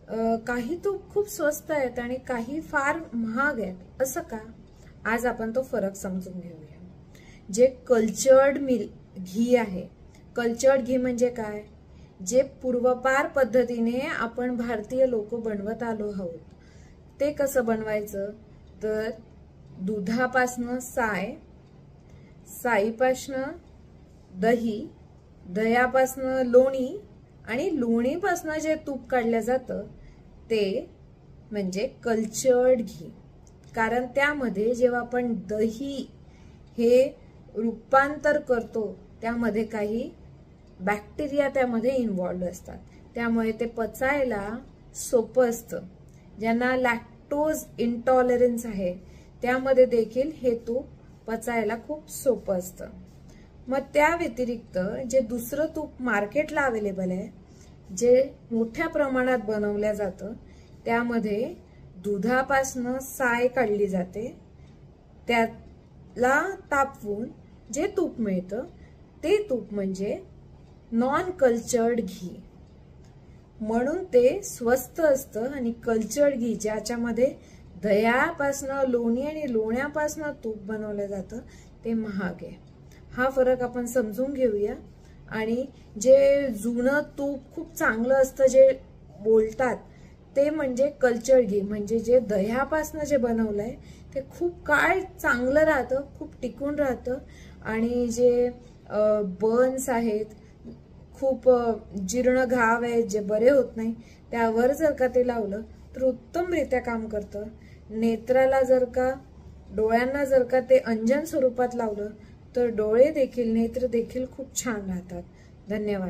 काही तूप खूप स्वस्त आहेत आणि काही फार महाग आहेत, असं का? आज आपण तो फरक समजून घेऊया. जे कल्चर्ड घी आहे, कल्चर्ड घी म्हणजे काय? जे पूर्वपार पद्धतीने आपण भारतीय लोक बनवत आलो आहोत. ते कसं बनवायचं? तर दुधापासनं साईपासनं दही, दह्यापासनं लोणी आणि लोणीपासनं जे तूप काढलं जातं ते म्हणजे कल्चर्ड घी. कारण त्यामध्ये जेव्हा आपण दही हे रूपांतर करतो त्यामध्ये काही बॅक्टेरिया त्यामध्ये इन्व्हॉल्व असतात, त्यामुळे ते पचायला सोपं असतं. ज्यांना लॅक्टोज इंटॉलरन्स आहे त्यामध्ये देखील हे तूप पचायला खूप सोपं असतं. मग त्या व्यतिरिक्त जे दुसरं तूप मार्केटला अवेलेबल आहे, जे मोठ्या प्रमाणात बनवल्या जातं, त्यामध्ये दुधापासनं साय काढली जाते, त्याला तापवून जे तूप मिळतं ते तूप म्हणजे नॉन कल्चर्ड घी. म्हणून ते स्वस्त असतं आणि कल्चर्ड घी ज्याच्यामध्ये दह्यापासनं लोणी आणि लोण्यापासनं तूप बनवलं जातं ते महाग आहे. हा फरक आपण समजून घेऊया. आणि जे जुनं तूप खूप चांगलं असतं जे बोलतात ते म्हणजे कल्चर्ड घी, म्हणजे जे दह्यापासनं जे बनवलंय ते खूप काळ चांगलं राहतं, खूप टिकून राहतं. आणि जे बर्न्स आहेत, खूप जीर्ण घाव आहेत जे बरे होत नाही, त्यावर जर का ते लावलं तर उत्तमरित्या काम करतं. नेत्राला जर का, डोळ्यांना जर का ते अंजन स्वरूपात लावलं तर डोळे देखील, नेत्र देखील खूप छान राहतात. धन्यवाद.